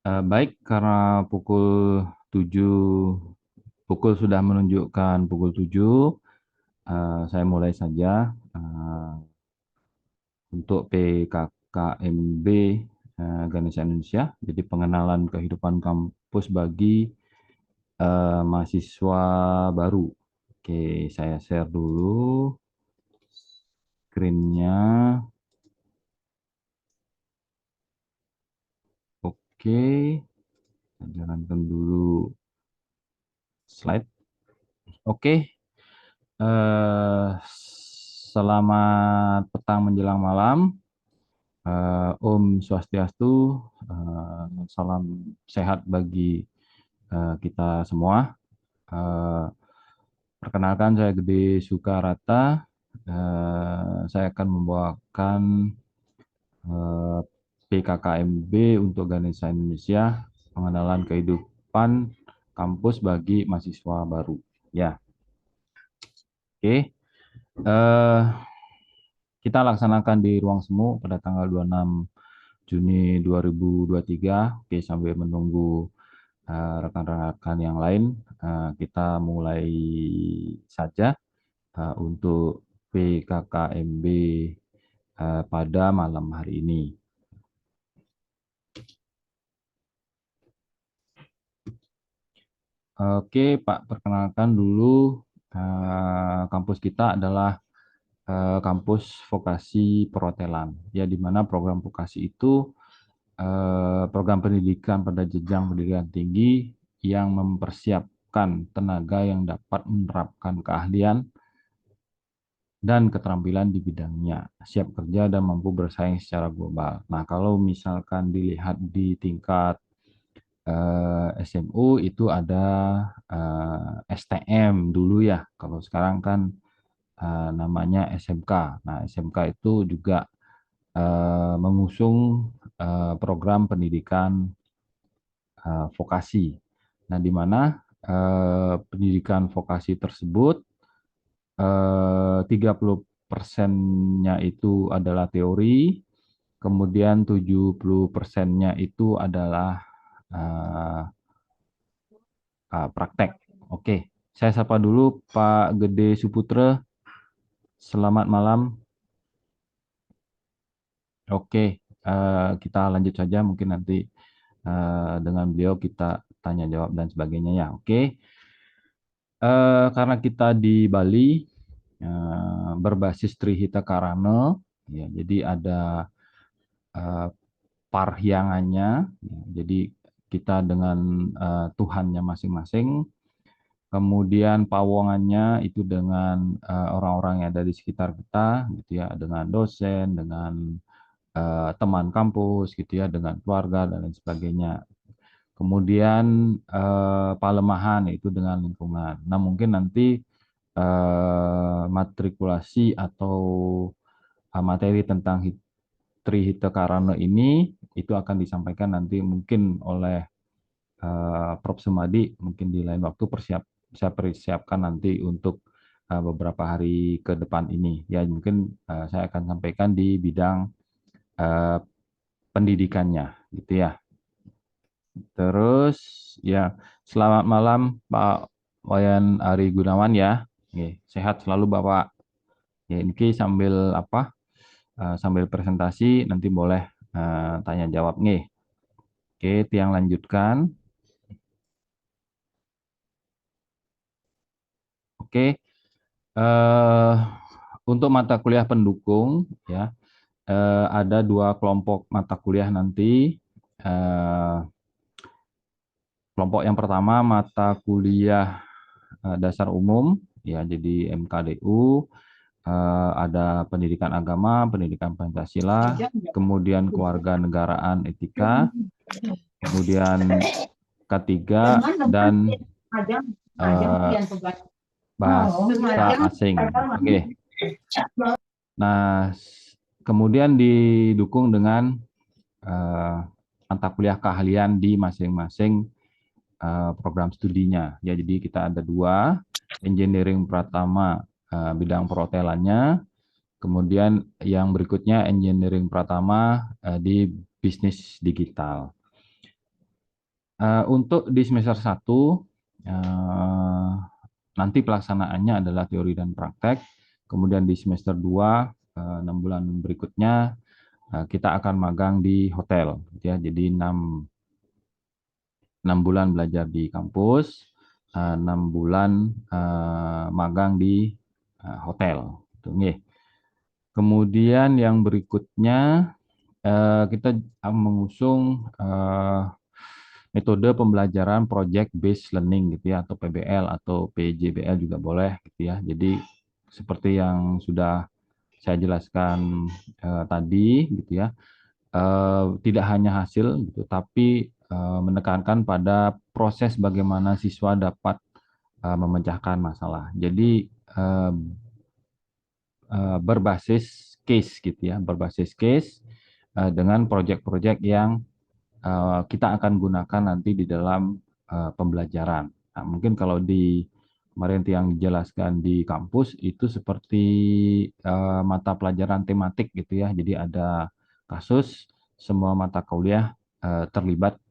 Baik, karena tujuh, pukul sudah menunjukkan pukul 7, saya mulai saja untuk PKKMB Ganesha Indonesia. Jadi pengenalan kehidupan kampus bagi mahasiswa baru. Oke, saya share dulu screen-nya. Oke, saya jalankan dulu slide. Oke, eh, selamat petang menjelang malam. Om Swastiastu, salam sehat bagi kita semua. Eh, Perkenalkan, saya Gede Sukarata. Saya akan membawakan eh, PKKMB untuk Ganesha Indonesia, pengenalan kehidupan kampus bagi mahasiswa baru. Ya, oke. Eh, kita laksanakan di ruang semu pada tanggal 26 Juni 2023. Oke, sambil menunggu rekan-rekan yang lain, kita mulai saja untuk PKKMB pada malam hari ini. Oke, Pak, perkenalkan dulu, kampus kita adalah kampus vokasi perhotelan. Ya, di mana program vokasi itu program pendidikan pada jenjang pendidikan tinggi yang mempersiapkan tenaga yang dapat menerapkan keahlian dan keterampilan di bidangnya, siap kerja dan mampu bersaing secara global. Nah, kalau misalkan dilihat di tingkat SMU itu ada STM dulu ya. Kalau sekarang kan namanya SMK. Nah, SMK itu juga mengusung program pendidikan vokasi. Nah, di mana pendidikan vokasi tersebut 30%-nya itu adalah teori, kemudian 70%-nya itu adalah uh, praktek. Oke, saya sapa dulu Pak Gede Suputra. Selamat malam. Oke, kita lanjut saja. Mungkin nanti dengan beliau kita tanya jawab dan sebagainya ya. Oke, karena kita di Bali berbasis Trihita Karana, ya, jadi ada eh, parhyangannya. Ya, jadi kita dengan Tuhannya masing-masing. Kemudian pawongannya itu dengan orang-orang yang ada di sekitar kita, gitu ya, dengan dosen, dengan teman kampus, gitu ya, dengan keluarga dan lain sebagainya. Kemudian palemahan yaitu dengan lingkungan. Nah, mungkin nanti matrikulasi atau materi tentang Trihita Karana ini itu akan disampaikan nanti mungkin oleh Prof. Sumadi, mungkin di lain waktu saya persiapkan nanti untuk beberapa hari ke depan ini. Ya, mungkin saya akan sampaikan di bidang eh, pendidikannya, gitu ya. Terus ya, selamat malam Pak Wayan Ari Gunawan ya. Oke, sehat selalu Bapak. Ya, ini sambil apa? Sambil presentasi nanti boleh tanya jawab nih. Oke, tiang lanjutkan. Oke, eh untuk mata kuliah pendukung ya, ada dua kelompok mata kuliah nanti. Eh, Kelompok yang pertama mata kuliah dasar umum ya, jadi MKDU, ada pendidikan agama, pendidikan Pancasila, kemudian kewarganegaraan etika, kemudian ketiga dan eh, bahasa asing. Oke. Nah, kemudian didukung dengan eh, mata kuliah keahlian di masing-masing program studinya. Ya, jadi kita ada dua, engineering Pratama bidang perhotelannya, kemudian yang berikutnya engineering Pratama di bisnis digital. Untuk di semester 1, eh, nanti pelaksanaannya adalah teori dan praktek. Kemudian di semester 2, 6 bulan berikutnya, kita akan magang di hotel. Ya. Jadi 6 bulan belajar di kampus, 6 bulan magang di hotel. Gitu, nggih. Kemudian yang berikutnya, kita mengusung metode pembelajaran project based learning gitu ya, atau PBL atau PJBL juga boleh gitu ya. Jadi seperti yang sudah saya jelaskan tadi gitu ya, tidak hanya hasil gitu, tapi menekankan pada proses bagaimana siswa dapat memecahkan masalah. Jadi berbasis case gitu ya, berbasis case dengan proyek-proyek yang kita akan gunakan nanti di dalam pembelajaran. Nah, mungkin kalau di kemarin yang dijelaskan di kampus itu seperti mata pelajaran tematik gitu ya. Jadi ada kasus, semua mata kuliah terlibat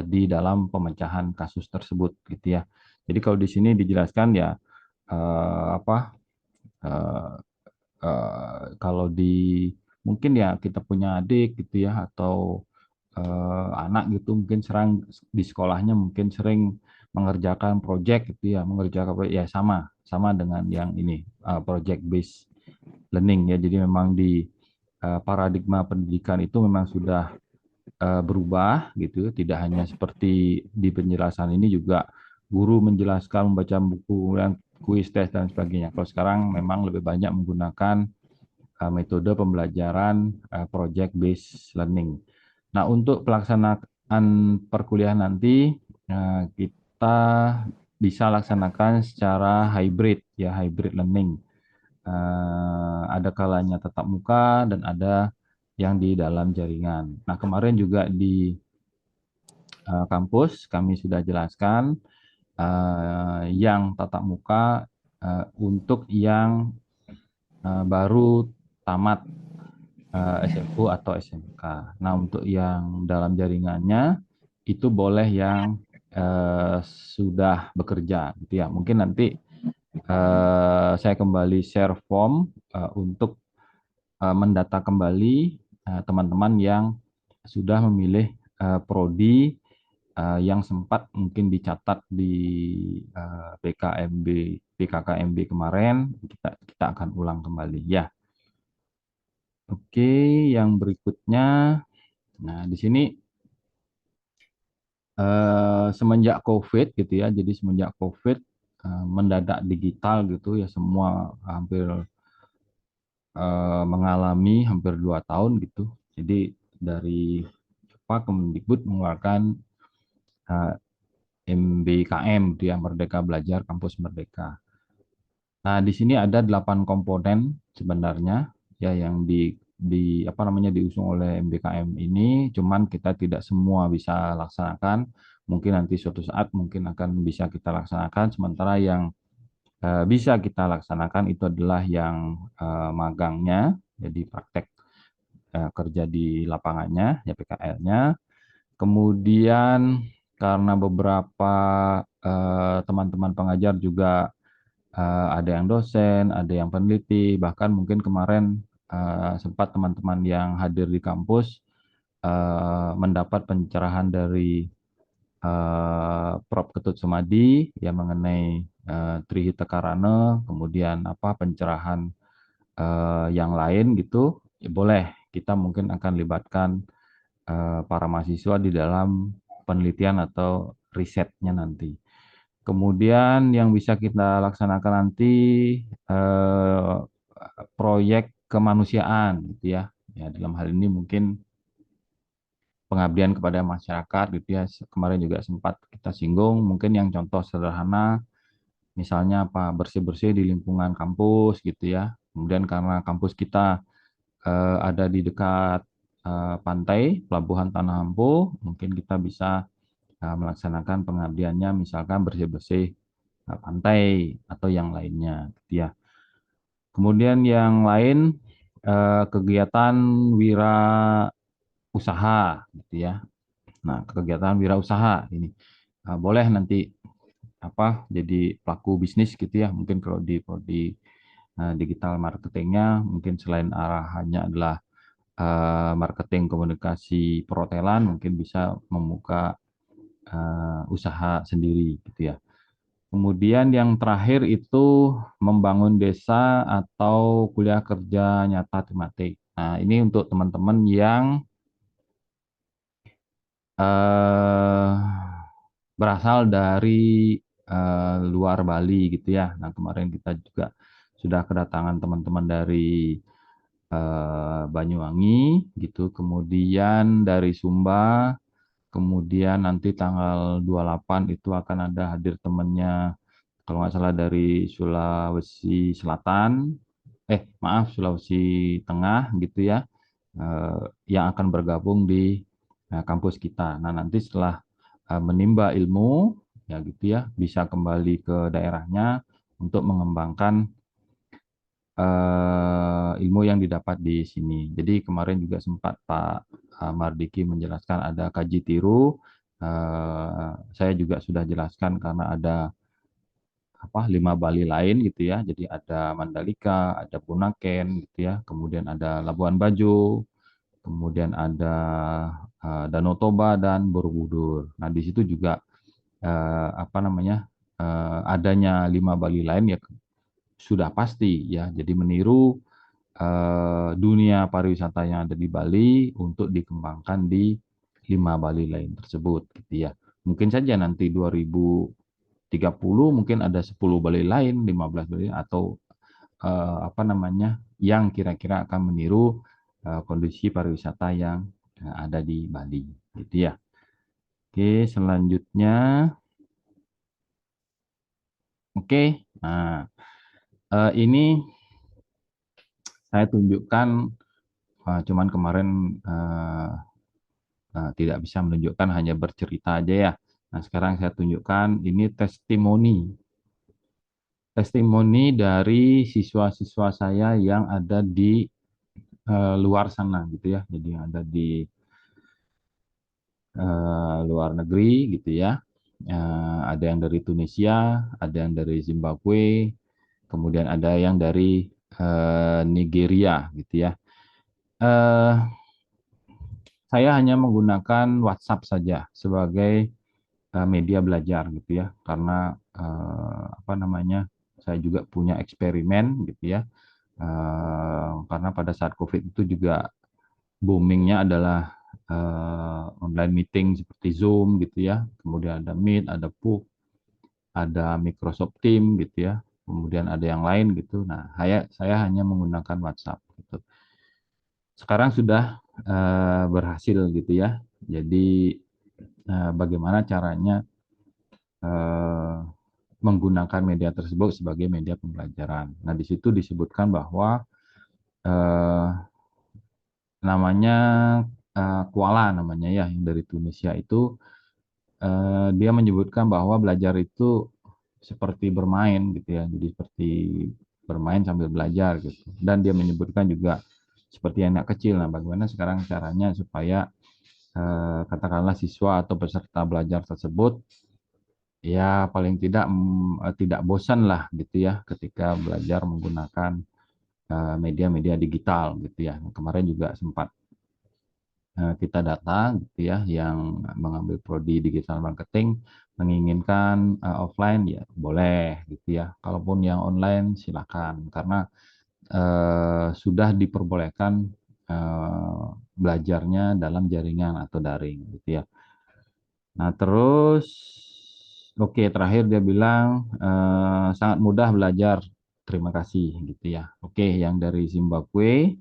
di dalam pemecahan kasus tersebut gitu ya. Jadi kalau di sini dijelaskan ya apa eh, kalau di mungkin ya kita punya adik gitu ya, atau anak gitu mungkin sering di sekolahnya mungkin sering mengerjakan proyek gitu ya, mengerjakan ya sama sama dengan yang ini project based learning ya. Jadi memang di paradigma pendidikan itu memang sudah berubah gitu, tidak hanya seperti di penjelasan ini, juga guru menjelaskan membaca buku dan kuis tes dan sebagainya. Kalau sekarang memang lebih banyak menggunakan metode pembelajaran project based learning. Nah, untuk pelaksanaan perkuliahan nanti kita bisa laksanakan secara hybrid ya, hybrid learning. Ada kalanya tatap muka dan ada yang di dalam jaringan. Nah, kemarin juga di kampus kami sudah jelaskan yang tatap muka untuk yang baru tamat SMU atau SMK. Nah, untuk yang dalam jaringannya itu boleh yang sudah bekerja, gitu ya. Mungkin nanti saya kembali share form untuk mendata kembali teman-teman yang sudah memilih prodi yang sempat mungkin dicatat di PKMB PKKMB kemarin. Kita akan ulang kembali ya. Oke, yang berikutnya, nah di sini semenjak COVID gitu ya, jadi semenjak COVID mendadak digital gitu ya, semua hampir mengalami hampir 2 tahun gitu. Jadi dari apa Kemendikbud mengeluarkan eh, MBKM dia Merdeka Belajar Kampus Merdeka. Nah, di sini ada 8 komponen sebenarnya ya yang di apa namanya diusung oleh MBKM ini, cuman kita tidak semua bisa laksanakan. Mungkin nanti suatu saat mungkin akan bisa kita laksanakan, sementara yang bisa kita laksanakan itu adalah yang magangnya, jadi praktek kerja di lapangannya, ya PKL-nya. Kemudian karena beberapa teman-teman pengajar juga ada yang dosen, ada yang peneliti, bahkan mungkin kemarin sempat teman-teman yang hadir di kampus mendapat pencerahan dari Prof. Ketut Sumadi yang mengenai Trihita Karana, kemudian apa pencerahan yang lain gitu, ya boleh kita mungkin akan libatkan para mahasiswa di dalam penelitian atau risetnya nanti. Kemudian yang bisa kita laksanakan nanti eh, proyek kemanusiaan gitu ya. Ya, dalam hal ini mungkin pengabdian kepada masyarakat gitu ya. Kemarin juga sempat kita singgung, mungkin yang contoh sederhana misalnya apa bersih-bersih di lingkungan kampus gitu ya. Kemudian karena kampus kita ada di dekat pantai Pelabuhan Tanah Ampo, mungkin kita bisa melaksanakan pengabdiannya misalkan bersih-bersih pantai atau yang lainnya gitu ya. Kemudian yang lain kegiatan wira usaha gitu ya. Nah, kegiatan wirausaha ini boleh nanti apa jadi pelaku bisnis gitu ya. Mungkin kalau di digital marketingnya mungkin selain arahannya adalah marketing komunikasi perhotelan, mungkin bisa membuka usaha sendiri gitu ya. Kemudian yang terakhir itu membangun desa atau kuliah kerja nyata tematik. Nah, ini untuk teman-teman yang eh, berasal dari luar Bali gitu ya. Nah, kemarin kita juga sudah kedatangan teman-teman dari Banyuwangi gitu, kemudian dari Sumba, kemudian nanti tanggal 28 itu akan ada hadir temannya kalau nggak salah dari Sulawesi Selatan, maaf Sulawesi Tengah gitu ya, eh, yang akan bergabung di kampus kita. Nah, nanti setelah menimba ilmu ya gitu ya, bisa kembali ke daerahnya untuk mengembangkan ilmu yang didapat di sini. Jadi kemarin juga sempat Pak Mardiki menjelaskan ada kaji tiru. Saya juga sudah jelaskan karena ada apa 5 Bali lain gitu ya. Jadi ada Mandalika, ada Bunaken gitu ya. Kemudian ada Labuan Bajo, kemudian ada Danau Toba dan Borobudur. Nah di situ juga apa namanya adanya 5 Bali lain ya sudah pasti ya. Jadi meniru dunia pariwisata yang ada di Bali untuk dikembangkan di 5 Bali lain tersebut gitu ya. Mungkin saja nanti 2030 mungkin ada 10 Bali lain, 15 Bali atau apa namanya yang kira-kira akan meniru kondisi pariwisata yang ada di Bali gitu ya. Oke, selanjutnya oke. Nah, ini saya tunjukkan cuman kemarin tidak bisa menunjukkan hanya bercerita aja ya. Nah, sekarang saya tunjukkan ini testimoni dari siswa-siswa saya yang ada di luar sana gitu ya. Jadi yang ada di luar negeri gitu ya. Ada yang dari Tunisia, ada yang dari Zimbabwe, kemudian ada yang dari Nigeria gitu ya. Eh, saya hanya menggunakan WhatsApp saja sebagai media belajar gitu ya karena apa namanya saya juga punya eksperimen gitu ya karena pada saat COVID itu juga boomingnya adalah online meeting seperti Zoom gitu ya kemudian ada Meet ada Book ada Microsoft Team gitu ya kemudian ada yang lain gitu nah saya hanya menggunakan WhatsApp gitu sekarang sudah berhasil gitu ya jadi bagaimana caranya eh, menggunakan media tersebut sebagai media pembelajaran. Nah, di situ disebutkan bahwa eh, namanya Kuala namanya ya yang dari Tunisia itu dia menyebutkan bahwa belajar itu seperti bermain gitu ya. Jadi seperti bermain sambil belajar gitu. Dan dia menyebutkan juga seperti anak kecil. Nah, bagaimana sekarang caranya supaya katakanlah siswa atau peserta belajar tersebut ya paling tidak tidak bosan lah gitu ya ketika belajar menggunakan media-media digital gitu ya. Kemarin juga sempat kita data gitu ya yang mengambil prodi digital marketing menginginkan offline ya boleh gitu ya. Kalaupun yang online silakan karena sudah diperbolehkan belajarnya dalam jaringan atau daring gitu ya. Nah, terus oke terakhir dia bilang sangat mudah belajar. Terima kasih gitu ya. Oke, yang dari Zimbabwe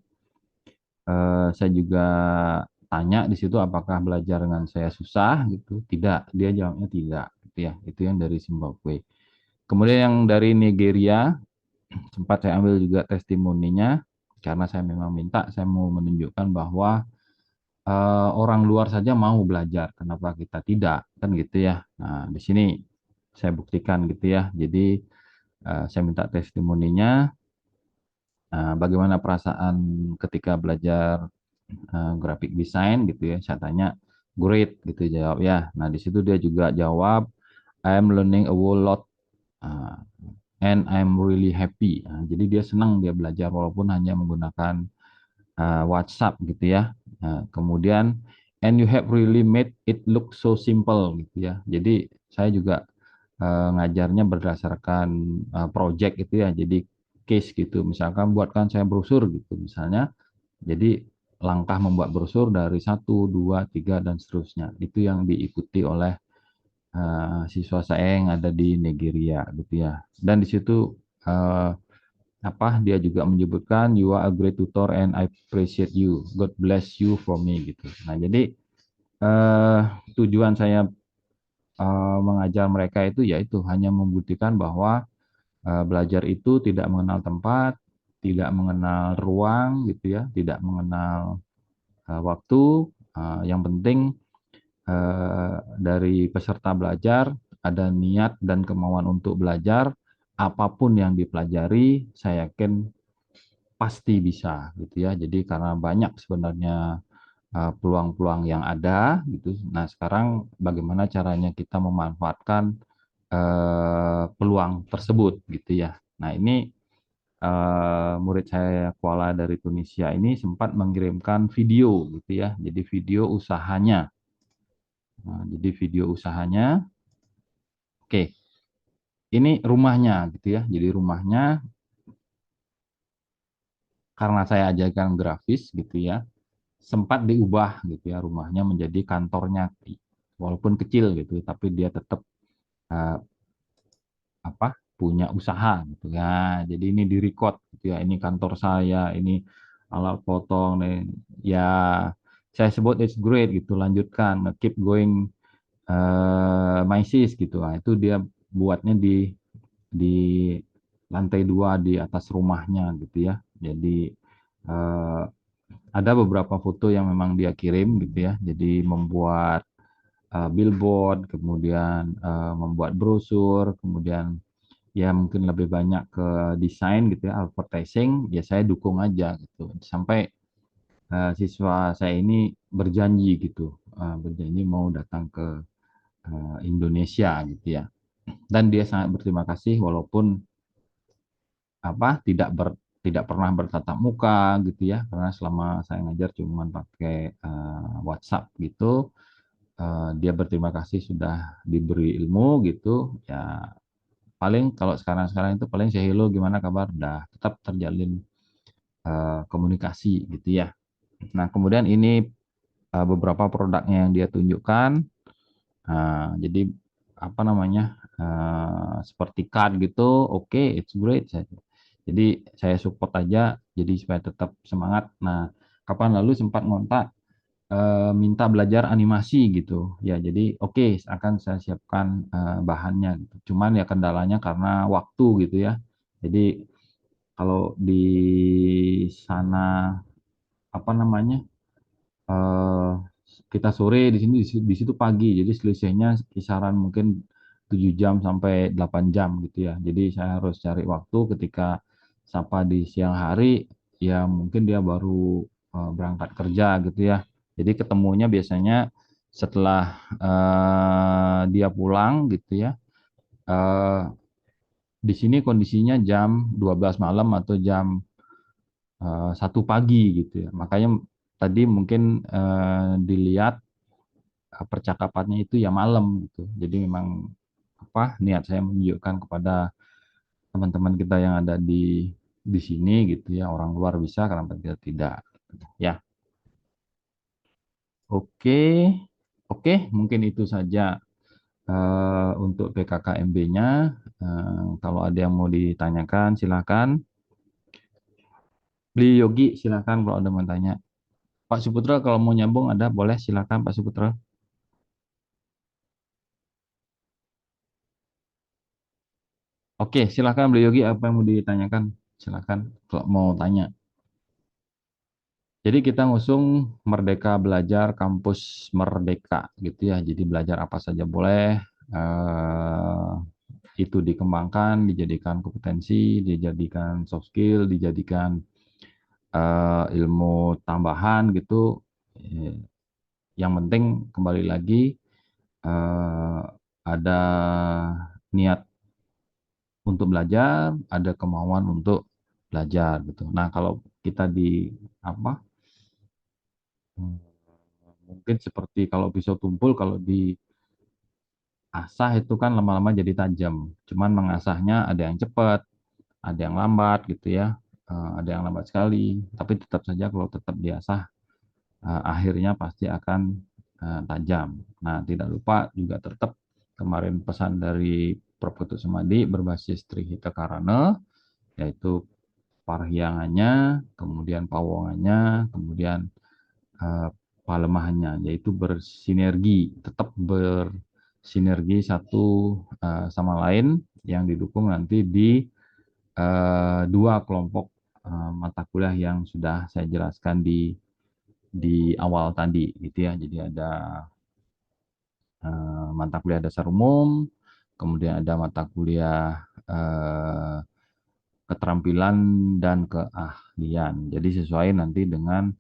saya juga tanya di situ apakah belajar dengan saya susah gitu. Tidak, dia jawabnya tidak gitu ya. Itu yang dari Zimbabwe. Kemudian yang dari Nigeria sempat saya ambil juga testimoninya karena saya memang minta saya mau menunjukkan bahwa orang luar saja mau belajar, kenapa kita tidak? Kan gitu ya. Nah, di sini saya buktikan gitu ya. Jadi saya minta testimoninya bagaimana perasaan ketika belajar graphic design gitu ya. Saya tanya Great gitu jawab ya. Nah, di situ dia juga jawab, I'm learning a whole lot. Ah, and I'm really happy. Nah, jadi dia senang dia belajar walaupun hanya menggunakan WhatsApp gitu ya. Nah, kemudian and you have really made it look so simple gitu ya. Jadi saya juga ngajarnya berdasarkan project gitu ya. Jadi case gitu. Misalkan buatkan saya brosur gitu misalnya. Jadi langkah membuat brosur dari satu, dua, tiga dan seterusnya. Itu yang diikuti oleh siswa saya yang ada di Nigeria gitu ya. Dan di situ eh, apa dia juga menyebutkan you are a great tutor and I appreciate you. God bless you for me gitu. Nah, jadi eh, tujuan saya mengajar mereka itu yaitu hanya membuktikan bahwa belajar itu tidak mengenal tempat, tidak mengenal ruang gitu ya, tidak mengenal waktu. Yang penting dari peserta belajar ada niat dan kemauan untuk belajar, apapun yang dipelajari, saya yakin pasti bisa gitu ya. Jadi karena banyak sebenarnya peluang-peluang yang ada gitu. Nah, sekarang bagaimana caranya kita memanfaatkan peluang tersebut gitu ya. Nah, ini murid saya Kuala dari Tunisia ini sempat mengirimkan video gitu ya. Jadi video usahanya. Nah, jadi video usahanya, oke, ini rumahnya gitu ya. Jadi rumahnya karena saya ajarkan grafis gitu ya, sempat diubah gitu ya rumahnya menjadi kantornya, walaupun kecil gitu, tapi dia tetap uh, apa punya usaha gitu ya. Jadi ini di record gitu ya. Ini kantor saya, ini alat potong nih. Ya saya sebut it's great gitu. Lanjutkan, keep going my sis gitu. Nah, itu dia buatnya di lantai dua di atas rumahnya gitu ya. Jadi eh, ada beberapa foto yang memang dia kirim gitu ya. Jadi membuat billboard, kemudian membuat brosur, kemudian ya mungkin lebih banyak ke desain gitu ya, advertising, ya saya dukung aja gitu. Sampai siswa saya ini berjanji gitu, berjanji mau datang ke Indonesia gitu ya. Dan dia sangat berterima kasih walaupun apa tidak pernah bertatap muka gitu ya, karena selama saya ngajar cuma pakai WhatsApp gitu. Dia berterima kasih sudah diberi ilmu gitu ya. Paling kalau sekarang-sekarang itu paling saya hello gimana kabar, dah tetap terjalin komunikasi gitu ya. Nah, kemudian ini beberapa produknya yang dia tunjukkan. Jadi apa namanya seperti card gitu, oke, it's great. Jadi saya support aja, jadi supaya tetap semangat. Nah, kapan lalu sempat ngontak minta belajar animasi gitu. Ya, jadi oke, akan saya siapkan bahannya gitu. Cuman ya kendalanya karena waktu gitu ya. Jadi kalau di sana apa namanya eh, kita sore di sini di situ pagi, jadi selisihnya kisaran mungkin 7 jam sampai 8 jam gitu ya. Jadi saya harus cari waktu ketika Sapa di siang hari, ya mungkin dia baru berangkat kerja gitu ya. Jadi ketemunya biasanya setelah dia pulang gitu ya. Eh, di sini kondisinya jam 12 malam atau jam 1 pagi gitu ya. Makanya tadi mungkin dilihat percakapannya itu ya malam gitu. Jadi memang apa niat saya menunjukkan kepada teman-teman kita yang ada di sini gitu ya, orang luar bisa kenapa kita tidak ya. Oke, oke, mungkin itu saja untuk PKKMB-nya. Kalau ada yang mau ditanyakan silakan. Beli Yogi silakan kalau ada mau tanya. Pak Suputra kalau mau nyambung ada boleh silakan Pak Suputra. Oke, silakan Beli Yogi apa yang mau ditanyakan? Silakan kalau mau tanya. Jadi kita ngusung Merdeka Belajar Kampus Merdeka gitu ya. Jadi belajar apa saja boleh. eh, itu dikembangkan, dijadikan kompetensi, dijadikan soft skill, dijadikan ilmu tambahan gitu. Eh, Yang penting kembali lagi ada niat untuk belajar, ada kemauan untuk belajar gitu. Nah, kalau kita di apa? hmm, Mungkin seperti kalau pisau tumpul, kalau diasah itu kan lama-lama jadi tajam. Cuman mengasahnya ada yang cepat, ada yang lambat gitu ya. Ada yang lambat sekali, tapi tetap saja kalau tetap diasah akhirnya pasti akan tajam. Nah, tidak lupa juga tetap kemarin pesan dari Prof. Ketut Sumadi berbasis Trihita Karana, yaitu parhyangannya, kemudian pawongannya, kemudian eh, palemahannya, yaitu bersinergi, tetap bersinergi satu sama lain yang didukung nanti di dua kelompok mata kuliah yang sudah saya jelaskan di awal tadi, gitu ya. Jadi ada mata kuliah dasar umum, kemudian ada mata kuliah keterampilan dan keahlian. Jadi sesuai nanti dengan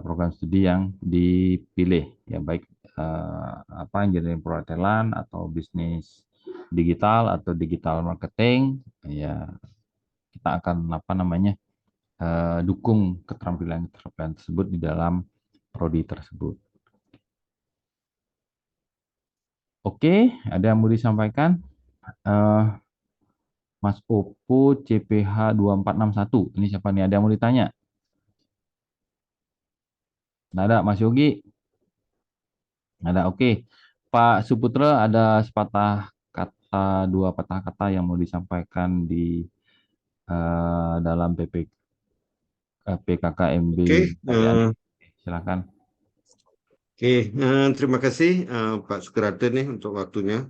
program studi yang dipilih, ya baik apa engineering perhotelan atau bisnis digital atau digital marketing, ya kita akan apa namanya dukung keterampilan-keterampilan tersebut di dalam prodi tersebut. Oke, ada yang mau disampaikan? Eh, Mas Opo CPH 2461. Ini siapa nih? Ada yang mau ditanya? Nggak ada, Mas Yogi? Nggak ada, oke. Pak Suputra, ada sepatah kata, dua patah kata yang mau disampaikan di dalam PKKMB Oke, harian ini. Silakan. oke. Terima kasih Pak Sukrate nih untuk waktunya.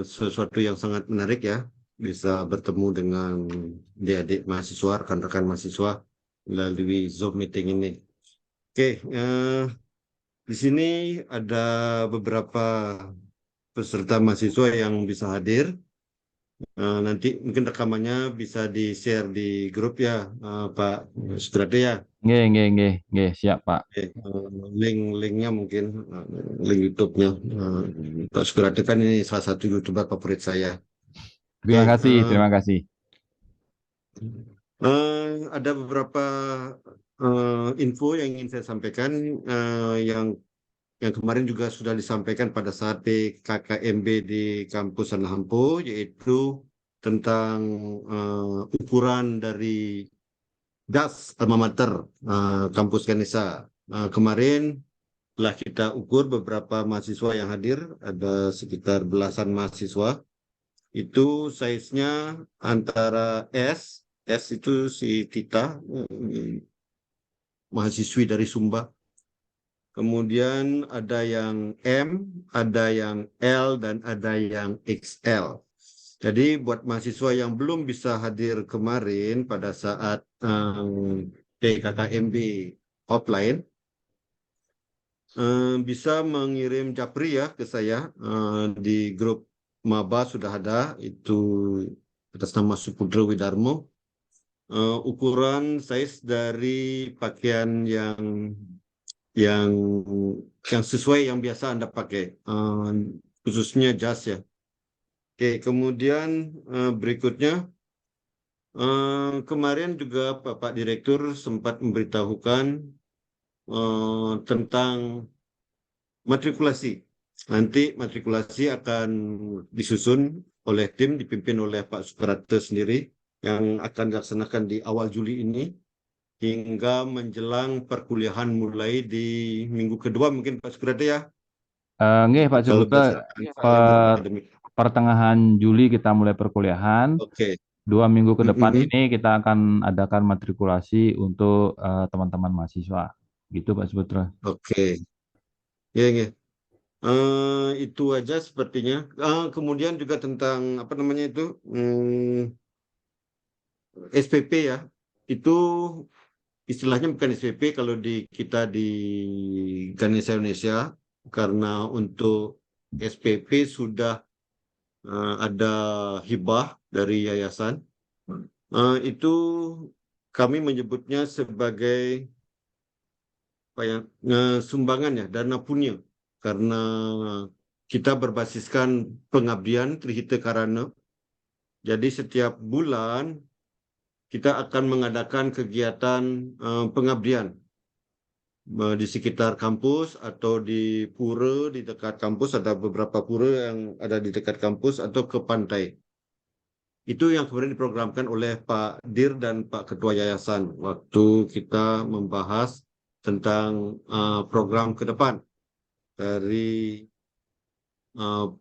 Sesuatu yang sangat menarik ya, bisa bertemu dengan adik-adik mahasiswa, rekan-rekan mahasiswa melalui Zoom meeting ini. Oke, di sini ada beberapa peserta mahasiswa yang bisa hadir. Nanti mungkin rekamannya bisa di-share di grup ya, Pak Sukrate ya. Nggih, nggih, nggih, nggih, siap, Pak. Oke, link-linknya mungkin link YouTube-nya. Pak Sukrate kan ini salah satu YouTuber favorit saya. Oke, Terima kasih, terima kasih. ada beberapa info yang ingin saya sampaikan yang kemarin juga sudah disampaikan pada saat PKKMB di kampus Sanlahampo, yaitu tentang ukuran dari DAS alma mater kampus Ganesha. Kemarin telah kita ukur beberapa mahasiswa yang hadir, ada sekitar belasan mahasiswa. Itu size-nya antara S itu si Tita, mahasiswi dari Sumba. Kemudian ada yang M, ada yang L, dan ada yang XL. Jadi buat mahasiswa yang belum bisa hadir kemarin pada saat PKKMB offline, bisa mengirim japri ya ke saya di grup Maba sudah ada itu atas nama Supudro Widarmo. Ukuran size dari pakaian yang yang sesuai yang biasa Anda pakai, khususnya jas ya. Oke, kemudian berikutnya kemarin juga Bapak Direktur sempat memberitahukan tentang matrikulasi. Nanti matrikulasi akan disusun oleh tim dipimpin oleh Pak Suprate sendiri yang akan dilaksanakan di awal Juli ini hingga menjelang perkuliahan mulai di minggu kedua mungkin Pak Suprate ya. Nggih, Pak Kalau Suputra, berdasarkan kalender per akademik. pertengahan Juli kita mulai perkuliahan. Oke. 2 minggu ke depan Mm-mm. ini kita akan adakan matrikulasi untuk teman-teman mahasiswa. Gitu, Pak Suputra. Oke. Ya, ya. Itu aja sepertinya. Kemudian juga tentang apa namanya itu SPP ya. Itu istilahnya bukan SPP kalau di kita di Ganesha Indonesia, karena untuk SPP sudah ada hibah dari yayasan. Itu kami menyebutnya sebagai apa ya, sumbangan ya, dana punya, karena kita berbasiskan pengabdian Trihita Karana. Jadi setiap bulan kita akan mengadakan kegiatan pengabdian di sekitar kampus atau di pura di dekat kampus, ada beberapa pura yang ada di dekat kampus, atau ke pantai. Itu yang kemudian diprogramkan oleh Pak Dir dan Pak Ketua Yayasan waktu kita membahas tentang program ke depan dari uh,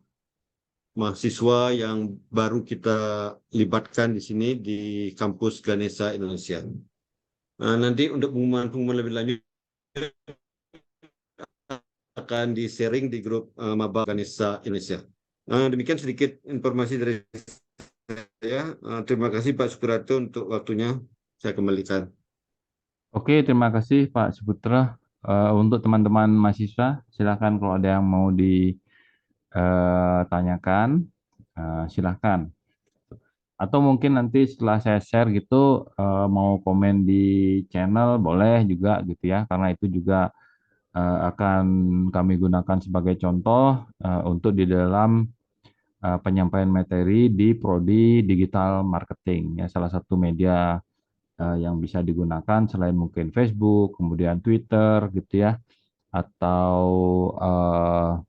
mahasiswa yang baru kita libatkan di sini di kampus Ganesha Indonesia. Nanti untuk pengumuman lebih lanjut akan di-sharing di grup Maba Ganesha Indonesia. Demikian sedikit informasi dari saya. Terima kasih Pak Suprato untuk waktunya. Saya kembalikan. Oke, terima kasih Pak Suputra. Untuk teman-teman mahasiswa, silakan kalau ada yang mau ditanyakan, silakan. Atau mungkin nanti setelah saya share gitu, mau komen di channel boleh juga gitu ya, karena itu juga akan kami gunakan sebagai contoh untuk di dalam penyampaian materi di Prodi Digital Marketing ya, salah satu media yang bisa digunakan selain mungkin Facebook, kemudian Twitter gitu ya, atau eh,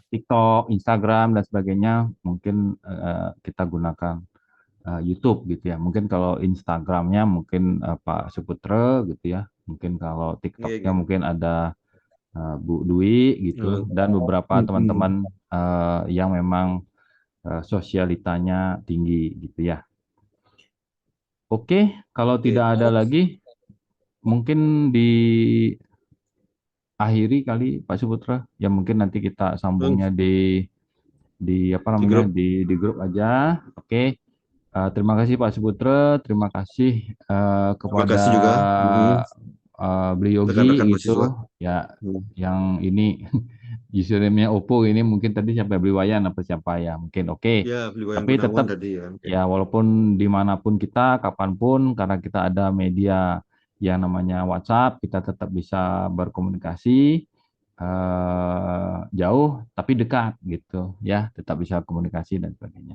TikTok, Instagram dan sebagainya, mungkin kita gunakan YouTube gitu ya. Mungkin kalau Instagramnya mungkin Pak Suputra gitu ya. Mungkin kalau Iya, TikToknya gitu. mungkin ada Bu Dwi gitu, dan beberapa Mm-mm. teman-teman yang memang sosialitanya tinggi gitu ya. Oke, kalau Oke. tidak ada lagi, mungkin diakhiri kali Pak Suputra. Ya mungkin nanti kita Hmm, sambungnya di apa di namanya grup. di grup aja. Oke. Terima kasih Pak Suputra, terima kasih Terima kepada kasih juga Beli Yogi rekan-rekan gitu mahasiswa. ya, Hmm. yang ini username-nya Oppo ini mungkin tadi sampai beli wayan apa siapa ya mungkin oke. Ya, beli wayang Tapi Gunawan tetap tadi ya. Oke. ya walaupun dimanapun kita, kapanpun karena kita ada media yang namanya WhatsApp, kita tetap bisa berkomunikasi jauh tapi dekat gitu ya, tetap bisa komunikasi dan sebagainya.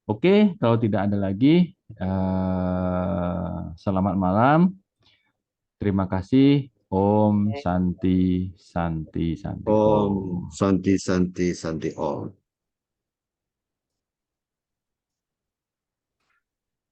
Oke, kalau tidak ada lagi, selamat malam. Terima kasih. Om Santi Santi Santi Om Om. Santi Santi Santi Om.